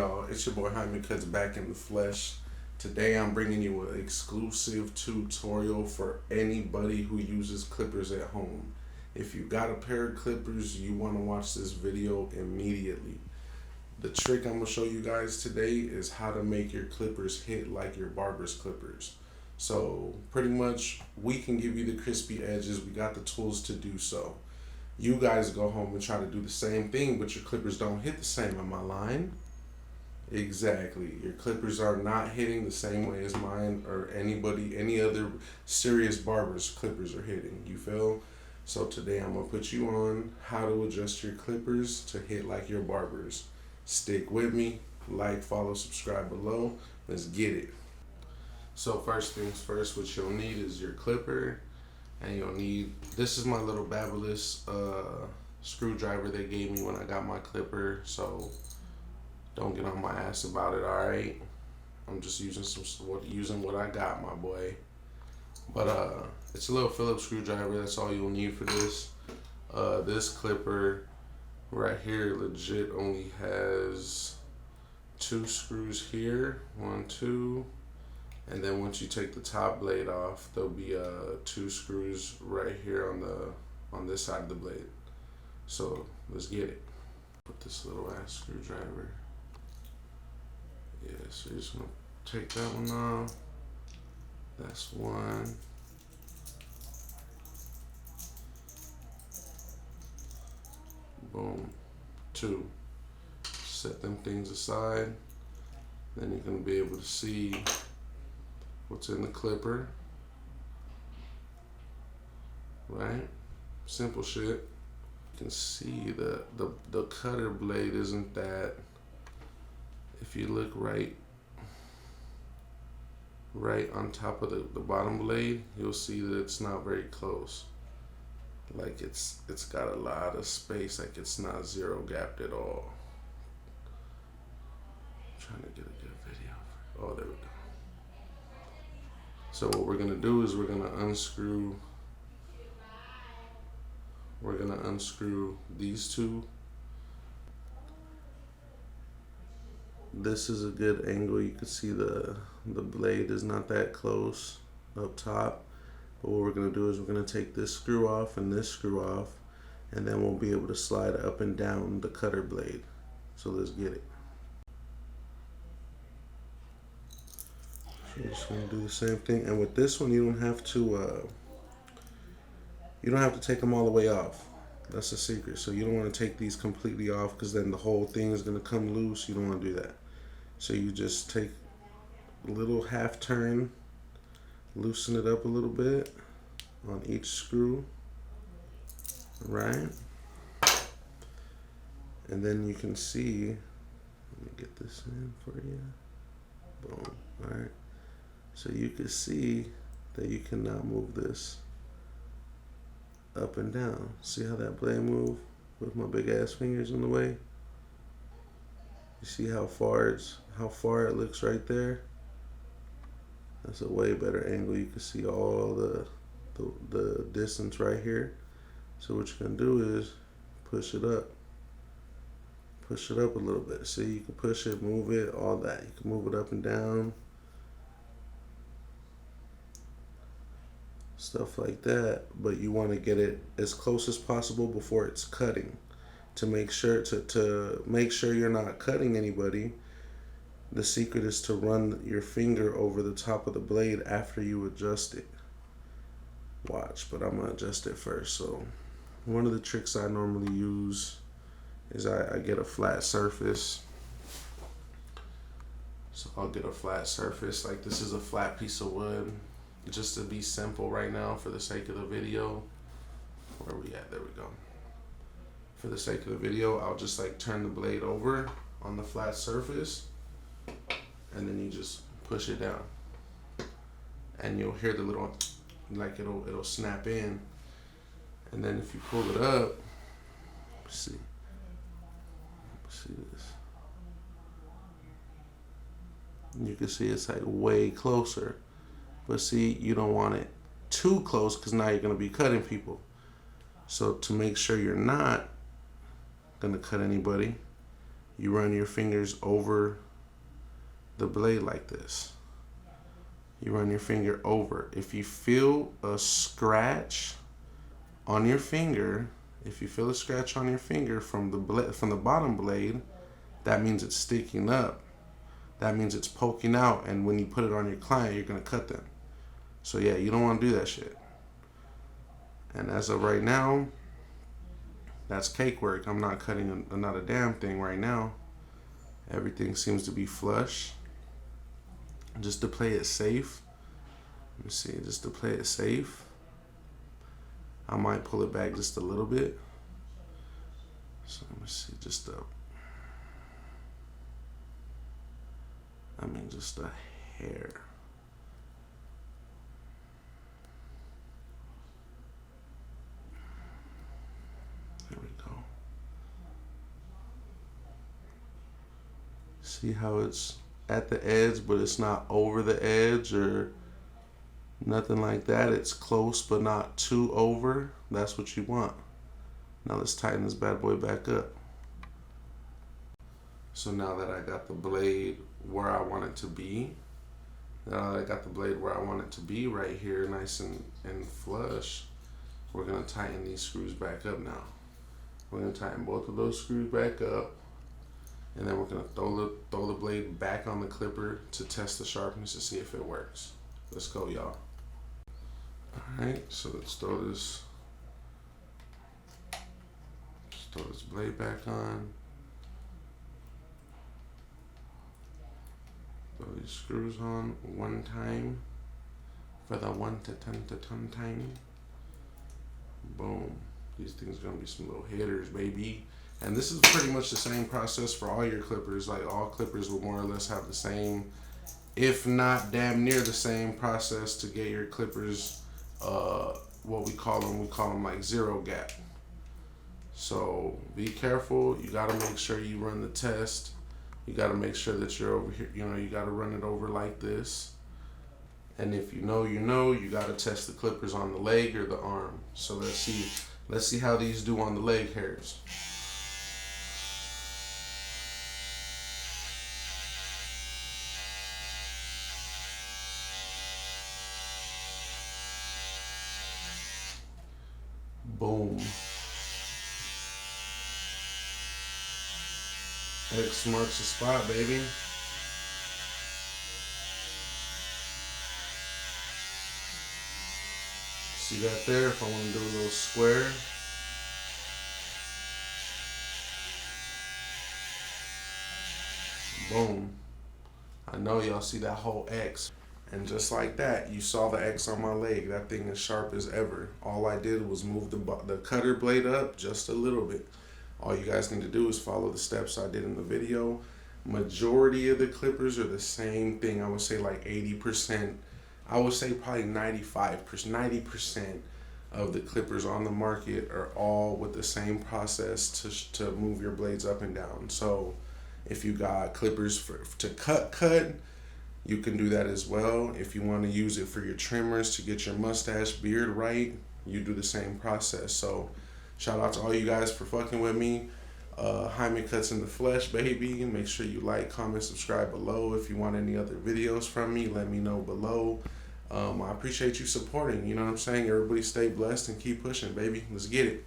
y'all? It's your boy Jaime Cuts back in the flesh. Today I'm bringing you an exclusive tutorial for anybody who uses clippers at home. If you got a pair of clippers, you want to watch this video immediately. The trick I'm going to show you guys today is how to make your clippers hit like your barber's clippers. So pretty much we can give you the crispy edges. We got the tools to do so. You guys go home and try to do the same thing, but your clippers don't hit the same. Am I lying? Exactly. Your clippers are not hitting the same way as mine or any other serious barber's clippers are hitting. You feel? So today I'm going to put you on how to adjust your clippers to hit like your barber's. Stick with me. Like, follow, subscribe below. Let's get it. So first things first, what you'll need is your clipper. And you'll need, this is my little Babyliss screwdriver they gave me when I got my clipper, so don't get on my ass about it, alright? I'm just using what I got, my boy. But it's a little Phillips screwdriver, that's all you'll need for this. This clipper right here legit only has 2 screws here, 1, 2. And then once you take the top blade off, there'll be 2 screws right here on this side of the blade. So let's get it. Put this little ass screwdriver. Yeah, so you're just gonna take that one off. That's 1. Boom. 2. Set them things aside. Then you're gonna be able to see what's in the clipper, right? Simple shit. You can see the cutter blade isn't that. If you look right on top of the bottom blade, you'll see that it's not very close. Like it's got a lot of space, like it's not zero gapped at all. I'm trying to get a good video. Oh, there we go. So what we're gonna do is we're gonna unscrew these 2. This is a good angle. You can see the blade is not that close up top. But what we're gonna do is we're gonna take this screw off and this screw off, and then we'll be able to slide up and down the cutter blade. So let's get it. So you're just gonna do the same thing, and with this one, you don't have to take them all the way off. That's a secret. So you don't want to take these completely off, because then the whole thing is gonna come loose. You don't want to do that. So you just take a little half turn, loosen it up a little bit on each screw, right? And then you can see. Let me get this in for you. Boom. All right. So you can see that you can now move this up and down. See how that blade move with my big ass fingers in the way? You see how far it looks right there? That's a way better angle. You can see all the distance right here. So what you're gonna do is push it up. Push it up a little bit. See, you can push it, move it, all that. You can move it up and down. Stuff like that, but you want to get it as close as possible before it's cutting, to make sure you're not cutting anybody. The secret is to run your finger over the top of the blade after you adjust it. Watch, but I'm gonna adjust it first. So one of the tricks I normally use is I get a flat surface. So I'll get a flat surface, like this is a flat piece of wood. Just to be simple right now for the sake of the video. Where are we at? There we go. For the sake of the video, I'll just like turn the blade over on the flat surface, and then you just push it down. And you'll hear the little, like it'll snap in. And then if you pull it up, see this. You can see it's like way closer. But see, you don't want it too close, because now you're going to be cutting people. So to make sure you're not going to cut anybody, you run your fingers over the blade like this. You run your finger over. If you feel a scratch on your finger, from the bottom blade, that means it's sticking up. That means it's poking out, and when you put it on your client, you're gonna cut them. So yeah, you don't want to do that shit. And as of right now, that's cake work. I'm not cutting not a damn thing right now. Everything seems to be flush. Just to play it safe. Let me see, just to play it safe, I might pull it back just a little bit. So let me see, just a hair. There we go. See how it's at the edge, but it's not over the edge or nothing like that. It's close, but not too over. That's what you want. Now let's tighten this bad boy back up. So now that I got the blade where I want it to be, right here, nice and flush, we're gonna tighten these screws back up now. We're gonna tighten both of those screws back up, and then we're gonna throw the blade back on the clipper to test the sharpness to see if it works. Let's go, y'all. All right, so let's throw this blade back on. Throw these screws on one time for the 1 to 10 to 10 time. Boom. These things are gonna be some little hitters, baby. And this is pretty much the same process for all your clippers. Like, all clippers will more or less have the same, if not damn near the same process to get your clippers, what we call them like zero gap. So be careful. You gotta make sure you run the test. You gotta make sure that you're over here, you gotta run it over like this. And if you know, you gotta test the clippers on the leg or the arm. So let's see how these do on the leg hairs. Boom. X marks the spot, baby. See that there? If I want to do a little square. Boom. I know y'all see that whole X. And just like that, you saw the X on my leg. That thing is sharp as ever. All I did was move the cutter blade up just a little bit. All you guys need to do is follow the steps I did in the video. Majority of the clippers are the same thing. I would say like 80%. I would say probably 95%, 90% of the clippers on the market are all with the same process to move your blades up and down. So if you got clippers to cut, you can do that as well. If you want to use it for your trimmers to get your mustache beard right, you do the same process. So shout out to all you guys for fucking with me. Jaime Cuts in the Flesh, baby. Make sure you like, comment, subscribe below. If you want any other videos from me, let me know below. I appreciate you supporting, you know what I'm saying? Everybody stay blessed and keep pushing, baby. Let's get it.